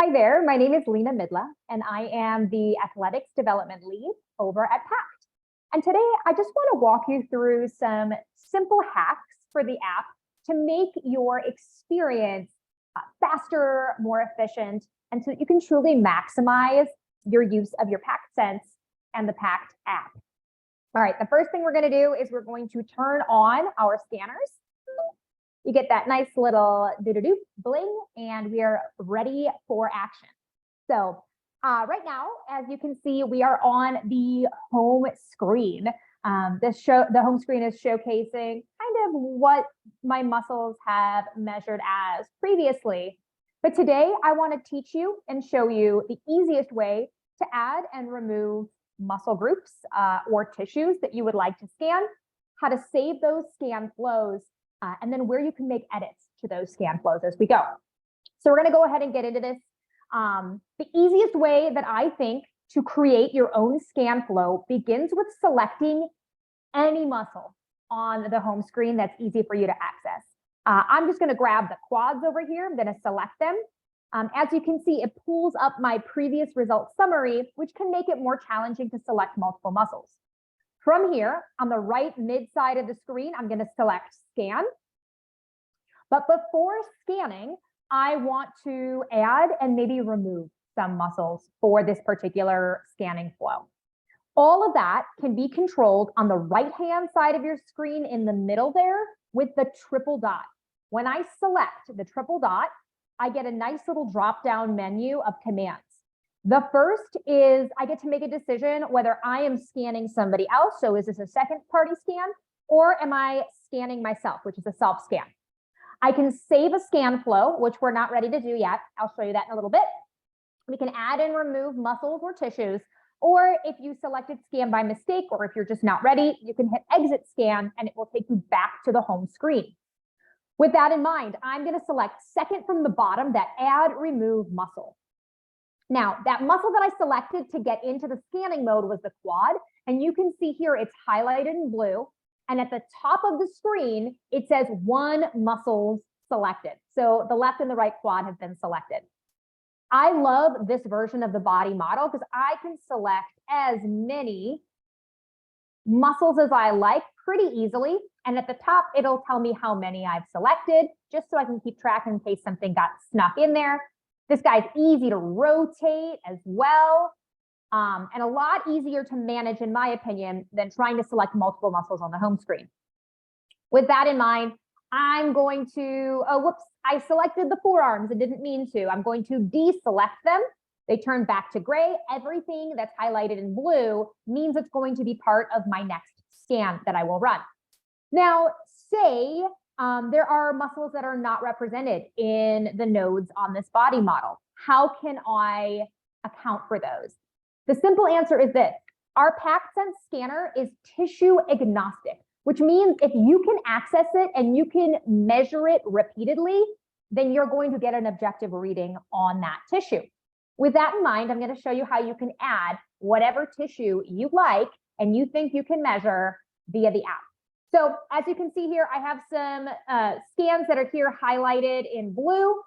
Hi there, my name is Lena Midla, and I am the Athletics Development Lead over at Pact. And today I just want to walk you through some simple hacks for the app to make your experience faster, more efficient, and so that you can truly maximize your use of your Pact Sense and the Pact app. All right, the first thing we're going to do is we're going to turn on our scanners. You get that nice little doo-doo-doo bling, and we are ready for action. So right now, as you can see, we are on the home screen. The home screen is showcasing kind of what my muscles have measured as previously. But today, I want to teach you and show you the easiest way to add and remove muscle groups or tissues that you would like to scan, how to save those scan flows, and then where you can make edits to those scan flows as we go. So we're going to go ahead and get into this. The easiest way that I think to create your own scan flow begins with selecting any muscle on the home screen that's easy for you to access. I'm just going to grab the quads over here. I'm going to select them. As you can see, it pulls up my previous results summary, which can make it more challenging to select multiple muscles. From here, on the right mid side of the screen, I'm going to select scan. But before scanning, I want to add and maybe remove some muscles for this particular scanning flow. All of that can be controlled on the right-hand side of your screen in the middle there with the triple dot. When I select the triple dot, I get a nice little drop-down menu of commands. The first is I get to make a decision whether I am scanning somebody else. So is this a second party scan, or am I scanning myself, which is a self scan? I can save a scan flow, which we're not ready to do yet. I'll show you that in a little bit. We can add and remove muscles or tissues, or if you selected scan by mistake, or if you're just not ready, you can hit exit scan and it will take you back to the home screen. With that in mind, I'm going to select second from the bottom, that add remove muscle. Now, that muscle that I selected to get into the scanning mode was the quad, and you can see here it's highlighted in blue, and at the top of the screen, it says one muscle selected. So the left and the right quad have been selected. I love this version of the body model because I can select as many muscles as I like pretty easily, and at the top, it'll tell me how many I've selected, just so I can keep track in case something got snuck in there. This guy's easy to rotate as well, and a lot easier to manage, in my opinion, than trying to select multiple muscles on the home screen. With that in mind, I'm going to, I selected the forearms. I didn't mean to. I'm going to deselect them. They turn back to gray. Everything that's highlighted in blue means it's going to be part of my next scan that I will run. Now, say there are muscles that are not represented in the nodes on this body model. How can I account for those? The simple answer is this. Our Pact Sense scanner is tissue agnostic, which means if you can access it and you can measure it repeatedly, then you're going to get an objective reading on that tissue. With that in mind, I'm going to show you how you can add whatever tissue you like and you think you can measure via the app. So as you can see here, I have some scans that are here highlighted in blue.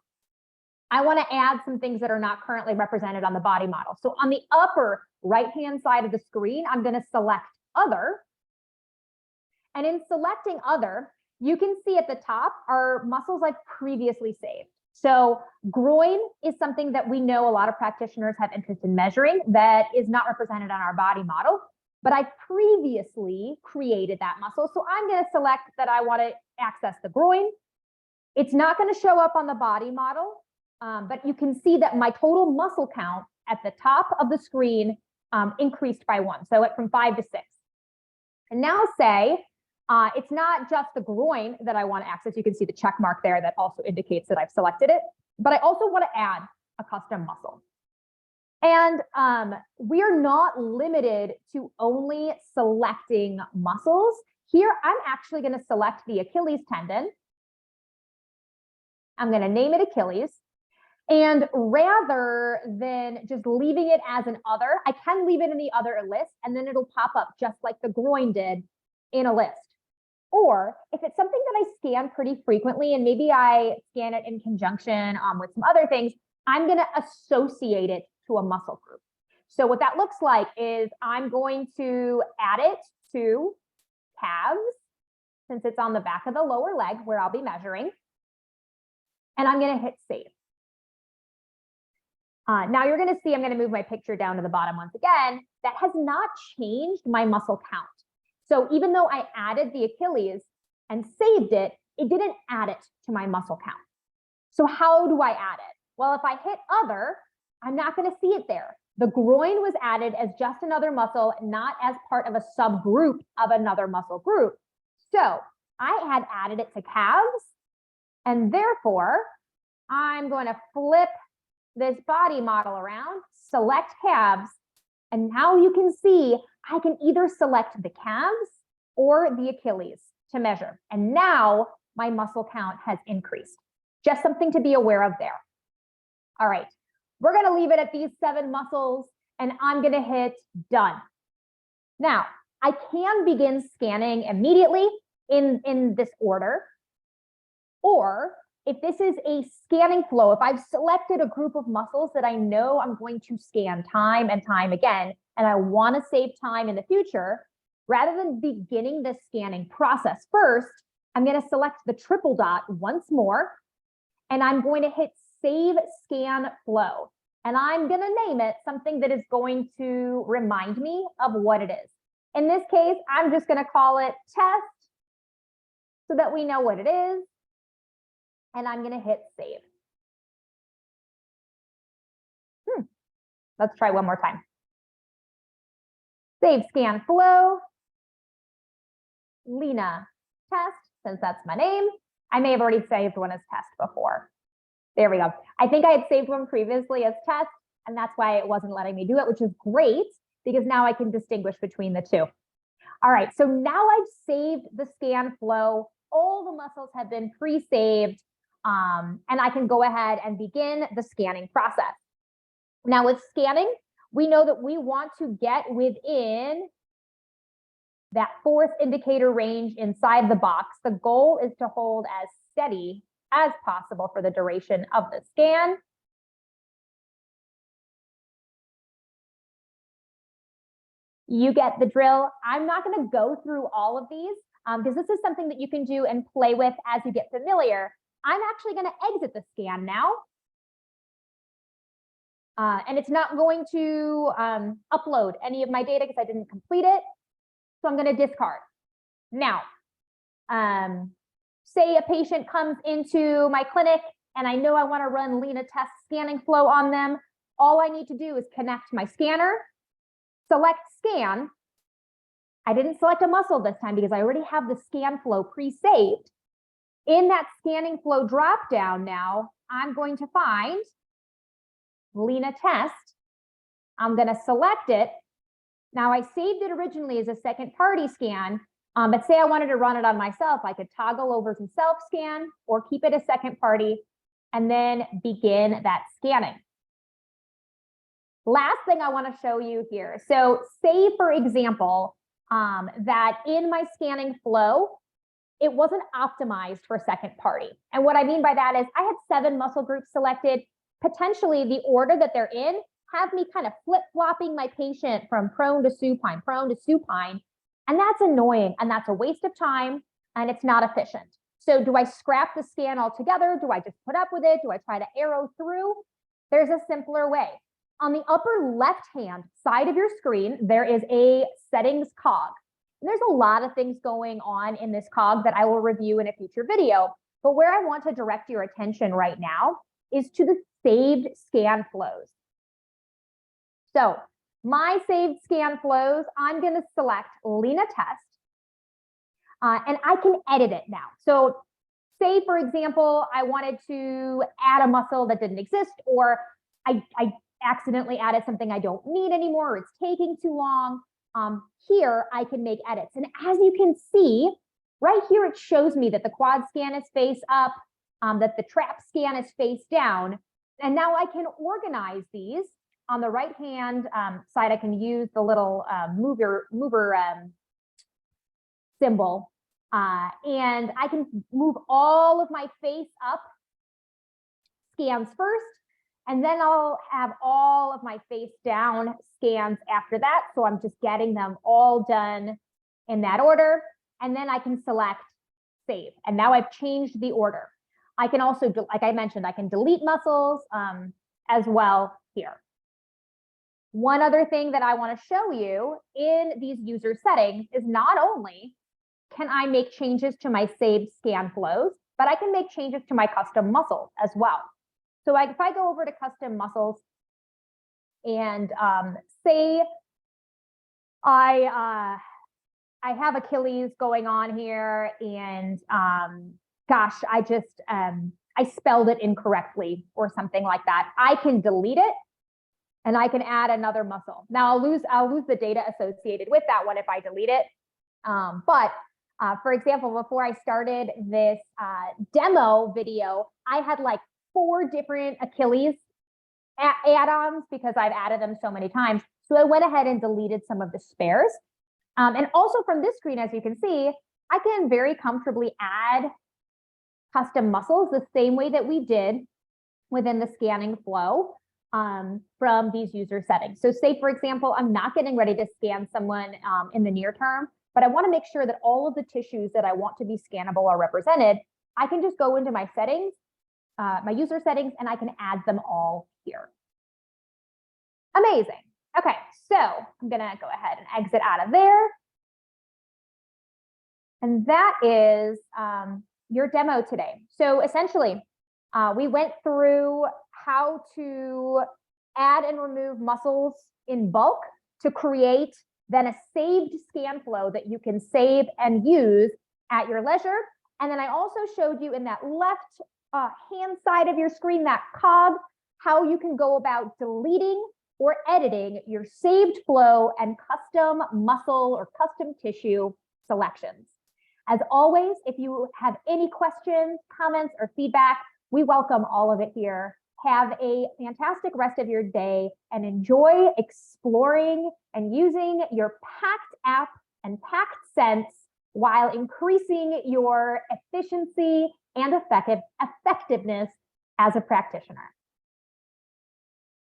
I want to add some things that are not currently represented on the body model. So on the upper right-hand side of the screen, I'm going to select other. And in selecting other, you can see at the top are muscles I've previously saved. So groin is something that we know a lot of practitioners have interest in measuring that is not represented on our body model. But I previously created that muscle. So I'm going to select that I want to access the groin. It's not going to show up on the body model, but you can see that my total muscle count at the top of the screen increased by 1. So it went from 5 to 6. And now say it's not just the groin that I want to access. You can see the check mark there that also indicates that I've selected it. But I also want to add a custom muscle. And we are not limited to only selecting muscles. Here, I'm actually going to select the Achilles tendon. I'm going to name it Achilles. And rather than just leaving it as an other, I can leave it in the other list, and then it'll pop up just like the groin did in a list. Or if it's something that I scan pretty frequently, and maybe I scan it in conjunction with some other things, I'm going to associate it to a muscle group. So what that looks like is I'm going to add it to calves, since it's on the back of the lower leg where I'll be measuring. And I'm going to hit save. Now you're going to see I'm going to move my picture down to the bottom once again. That has not changed my muscle count. So even though I added the Achilles and saved it, it didn't add it to my muscle count. So how do I add it? Well, if I hit other, I'm not going to see it there. The groin was added as just another muscle, not as part of a subgroup of another muscle group. So I had added it to calves, and therefore I'm going to flip this body model around, select calves, and now you can see I can either select the calves or the Achilles to measure. And now my muscle count has increased. Just something to be aware of there. All right, we're going to leave it at these 7 muscles, and I'm going to hit done. Now, I can begin scanning immediately in this order, or if this is a scanning flow, if I've selected a group of muscles that I know I'm going to scan time and time again, and I want to save time in the future, rather than beginning the scanning process first, I'm going to select the triple dot once more, and I'm going to hit Save Scan Flow. And I'm going to name it something that is going to remind me of what it is. In this case, I'm just going to call it test so that we know what it is. And I'm going to hit save. Let's try one more time. Save Scan Flow. Lena Test, since that's my name. I may have already saved one as test before. There we go. I think I had saved one previously as test, and that's why it wasn't letting me do it, which is great because now I can distinguish between the two. All right, so now I've saved the scan flow. All the muscles have been pre-saved, and I can go ahead and begin the scanning process. Now with scanning, we know that we want to get within that 4th indicator range inside the box. The goal is to hold as steady as possible for the duration of the scan. You get the drill. I'm not going to go through all of these because this is something that you can do and play with as you get familiar. I'm actually going to exit the scan now. And it's not going to upload any of my data because I didn't complete it. So I'm going to discard. Now, say a patient comes into my clinic and I know I want to run Lena Test scanning flow on them. All I need to do is connect my scanner, select scan. I didn't select a muscle this time because I already have the scan flow pre-saved. In that scanning flow dropdown now, I'm going to find Lena Test. I'm going to select it. Now I saved it originally as a second party scan, but say I wanted to run it on myself, I could toggle over to self scan or keep it a second party and then begin that scanning. Last thing I want to show you here. So say, for example, that in my scanning flow, it wasn't optimized for second party. And what I mean by that is I had 7 muscle groups selected, potentially the order that they're in have me kind of flip-flopping my patient from prone to supine, and that's annoying, and that's a waste of time, and it's not efficient. So do I scrap the scan altogether? Do I just put up with it? Do I try to arrow through? There's a simpler way. On the upper left-hand side of your screen, there is a settings cog. And there's a lot of things going on in this cog that I will review in a future video, but where I want to direct your attention right now is to the saved scan flows. So my saved scan flows, I'm going to select Lena Test, and I can edit it now. So say, for example, I wanted to add a muscle that didn't exist, or I accidentally added something I don't need anymore, or it's taking too long. Here I can make edits. And as you can see, right here, it shows me that the quad scan is face up, that the trap scan is face down. And now I can organize these. On the right-hand side, I can use the little mover symbol, and I can move all of my face up scans first, And then I'll have all of my face down scans after that. So I'm just getting them all done in that order. And then I can select save. And now I've changed the order. I can also, like I mentioned, I can delete muscles as well here. One other thing that I want to show you in these user settings is not only can I make changes to my saved scan flows, but I can make changes to my custom muscles as well. So if I go over to custom muscles and say I have Achilles going on here and gosh, I spelled it incorrectly or something like that. I can delete it and I can add another muscle. Now I'll lose the data associated with that one if I delete it. But for example, before I started this demo video, I had like 4 different Achilles add-ons because I've added them so many times. So I went ahead and deleted some of the spares. And also from this screen, as you can see, I can very comfortably add custom muscles the same way that we did within the scanning flow from these user settings. So say, for example, I'm not getting ready to scan someone in the near term, but I want to make sure that all of the tissues that I want to be scannable are represented. I can just go into my settings, my user settings, and I can add them all here. Amazing. Okay, so I'm going to go ahead and exit out of there. And that is your demo today. So essentially, we went through how to add and remove muscles in bulk to create then a saved scan flow that you can save and use at your leisure. And then I also showed you in that left hand side of your screen, that cog, how you can go about deleting or editing your saved flow and custom muscle or custom tissue selections. As always, if you have any questions, comments, or feedback, we welcome all of it here. Have a fantastic rest of your day and enjoy exploring and using your Pact app and Pact Sense while increasing your efficiency and effectiveness as a practitioner.